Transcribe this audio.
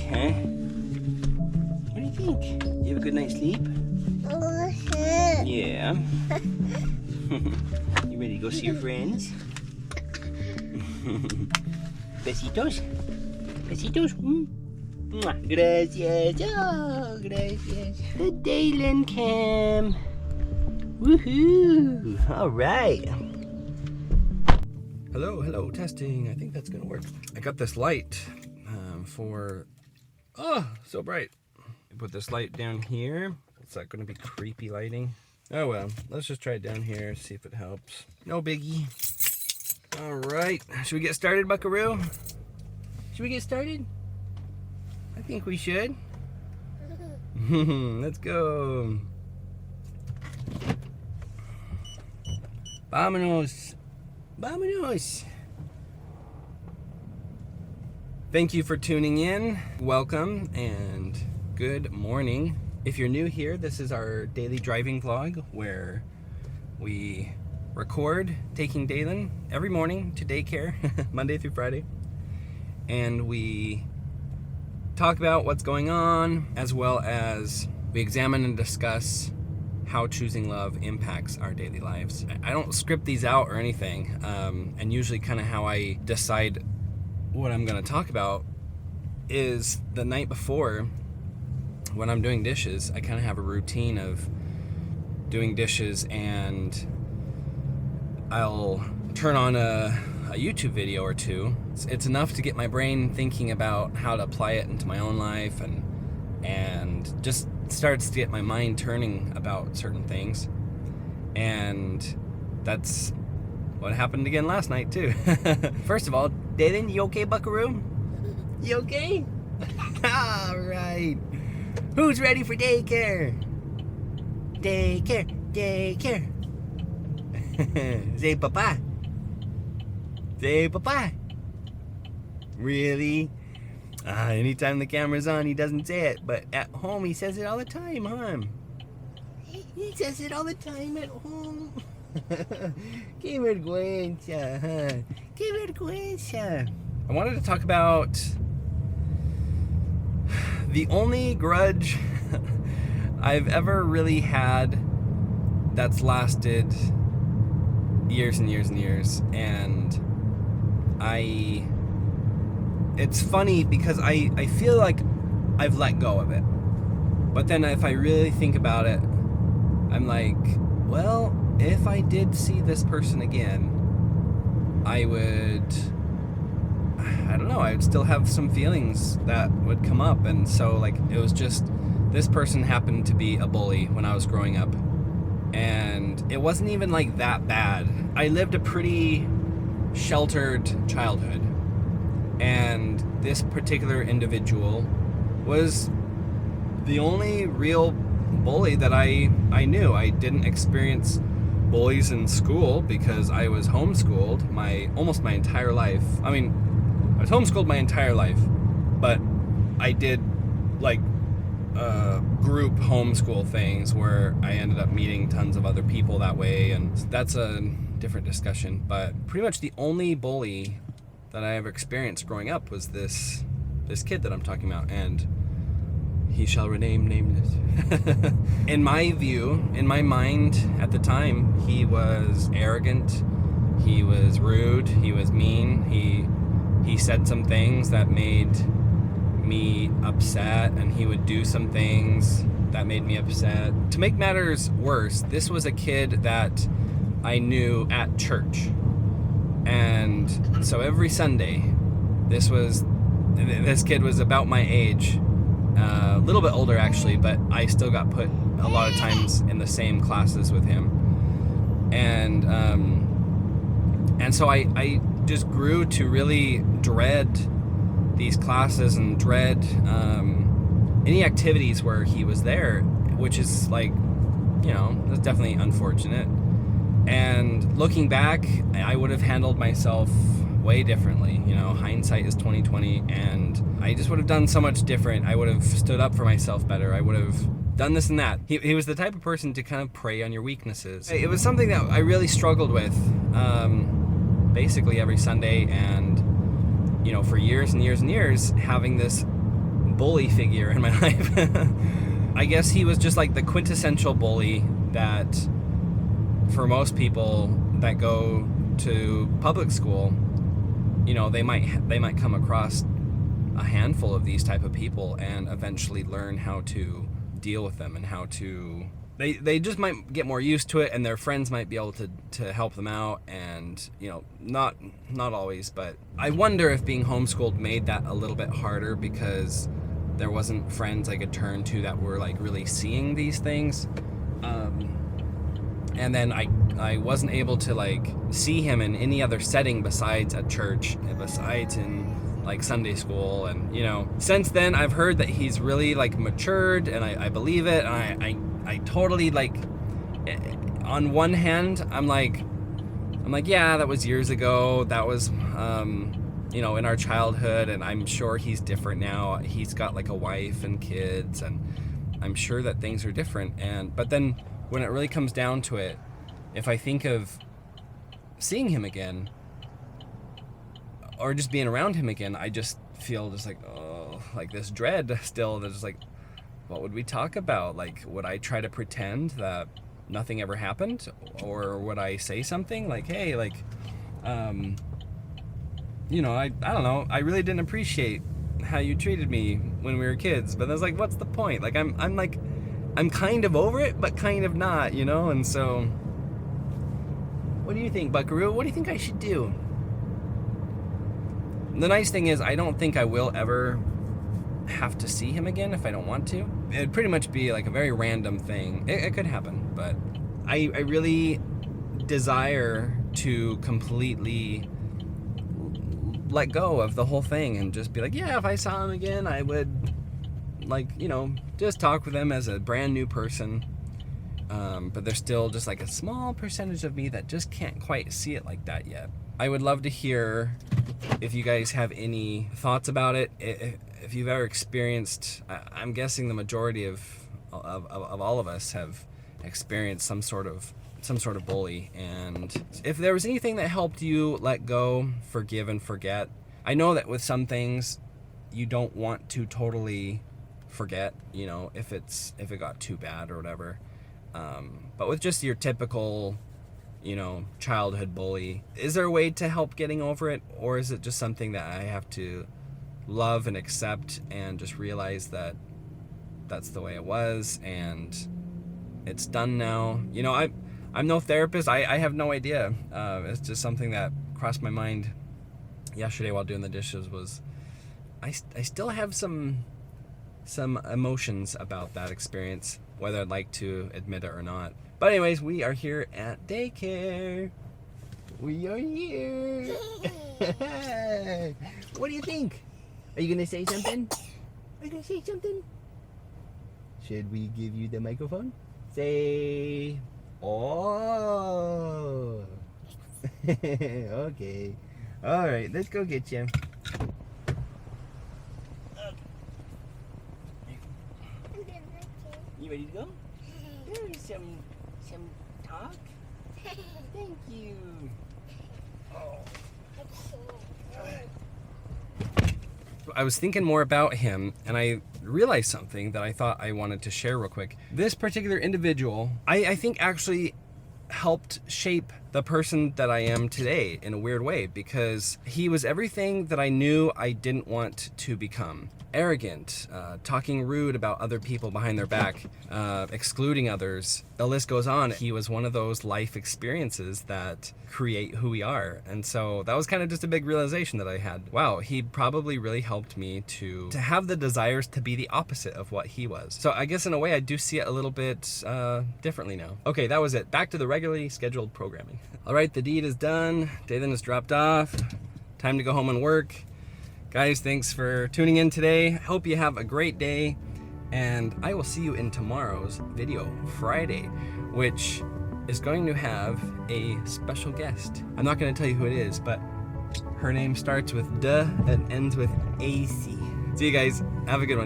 huh? What do you think? You have a good night's sleep? Yeah. You ready to go see your friends? Besitos? Besitos? Mwah. Gracias. Oh, gracias. The Dayland cam. Woohoo! All right. Hello, testing. I think that's gonna work. I got this light for, so bright. I put this light down here. Is that gonna be creepy lighting? Oh well, let's just try it down here, see if it helps. No biggie. All right, should we get started, buckaroo? Should we get started? I think we should. Let's go. Vámonos. Vámonos. Thank you for tuning in. Welcome and good morning. If you're new here, this is our daily driving vlog where we record taking Dalen every morning to daycare, Monday through Friday. And we talk about what's going on, as well as we examine and discuss how choosing love impacts our daily lives. I don't script these out or anything, and usually kind of how I decide what I'm going to talk about is the night before when I'm doing dishes. I kind of have a routine of doing dishes, and I'll turn on a YouTube video or two. It's enough to get my brain thinking about how to apply it into my own life, and just starts to get my mind turning about certain things. And that's what happened again last night too. First of all, Daylan, you okay, buckaroo? You okay? All right. Who's ready for daycare? Daycare, daycare. Say papa. Say papa. Really? Anytime the camera's on, he doesn't say it, but at home he says it all the time, huh? He says it all the time at home. Que vergüenza, huh? Que vergüenza. I wanted to talk about the only grudge I've ever really had that's lasted years and years and years, and it's funny because I feel like I've let go of it. But then if I really think about it, I'm like, well, if I did see this person again, I would still have some feelings that would come up. And so like, it was just, this person happened to be a bully when I was growing up. And it wasn't even like that bad. I lived a pretty sheltered childhood. And this particular individual was the only real bully that I knew. I didn't experience bullies in school because I was homeschooled almost my entire life. I mean, I was homeschooled my entire life, but I did like group homeschool things where I ended up meeting tons of other people that way, and that's a different discussion. But pretty much the only bully that I ever experienced growing up was this kid that I'm talking about, and he shall remain nameless. In my view, in my mind at the time, he was arrogant, he was rude, he was mean, he said some things that made me upset, and he would do some things that made me upset. To make matters worse, this was a kid that I knew at church. And so every Sunday, this kid was about my age, a little bit older actually, but I still got put a lot of times in the same classes with him. And so I just grew to really dread these classes and dread any activities where he was there, which is like, that's definitely unfortunate. And looking back, I would have handled myself way differently. Hindsight is 20/20, and I just would have done so much different. I would have stood up for myself better. I would have done this and that. He was the type of person to kind of prey on your weaknesses. It was something that I really struggled with basically every Sunday, and for years and years and years, having this bully figure in my life. I guess he was just like the quintessential bully that for most people that go to public school, you know, they might come across a handful of these type of people and eventually learn how to deal with them and how to they just might get more used to it, and their friends might be able to help them out, and you know, not always, but I wonder if being homeschooled made that a little bit harder because there wasn't friends I could turn to that were like really seeing these things, and then I wasn't able to like see him in any other setting besides at church, besides in like Sunday school. And you know, since then I've heard that he's really like matured, and I believe it, and I totally like, on one hand I'm like yeah, that was years ago, that was you know, in our childhood, and I'm sure he's different now. He's got like a wife and kids, and I'm sure that things are different. But then when it really comes down to it, if I think of seeing him again or just being around him again, I just feel just like, oh, like this dread still. That's just like, what would we talk about? Like, would I try to pretend that nothing ever happened, or would I say something like, hey, like, you know, I don't know, I really didn't appreciate how you treated me when we were kids. But I was like, what's the point? Like, I'm kind of over it, but kind of not, you know? And so, what do you think, Buckaroo? What do you think I should do? The nice thing is, I don't think I will ever have to see him again if I don't want to. It'd pretty much be like a very random thing. It could happen, but I really desire to completely let go of the whole thing and just be like, yeah, if I saw him again, I would, like, you know, just talk with him as a brand new person. But there's still just like a small percentage of me that just can't quite see it like that yet. I would love to hear if you guys have any thoughts about it. If you've ever experienced, I'm guessing the majority of all of us have experienced some sort of bully, and if there was anything that helped you let go, forgive, and forget. I know that with some things you don't want to totally forget, you know, if it got too bad or whatever. But with just your typical, you know, childhood bully, is there a way to help getting over it, or is it just something that I have to love and accept and just realize that that's the way it was and it's done now? You know, I'm no therapist. I have no idea. It's just something that crossed my mind yesterday while doing the dishes. Was I still have some emotions about that experience, whether I'd like to admit it or not. But anyways, we are here at daycare. We are here. What do you think? Are you gonna say something? Are you gonna say something? Should we give you the microphone? Say, oh. Okay. All right, let's go get you. You ready to go? There's some talk. Thank you. Oh. I was thinking more about him, and I realized something that I thought I wanted to share real quick. This particular individual, I think actually helped shape the person that I am today in a weird way, because he was everything that I knew I didn't want to become. Arrogant, talking rude about other people behind their back, excluding others. The list goes on. He was one of those life experiences that create who we are. And so that was kind of just a big realization that I had. Wow, he probably really helped me to have the desires to be the opposite of what he was. So I guess in a way I do see it a little bit differently now. Okay, that was it. Back to the regularly scheduled programming. All right, the deed is done. Dathan is dropped off. Time to go home and work. Guys, thanks for tuning in today. Hope you have a great day, and I will see you in tomorrow's video, Friday, which is going to have a special guest. I'm not going to tell you who it is, but her name starts with D and ends with AC. See you guys. Have a good one.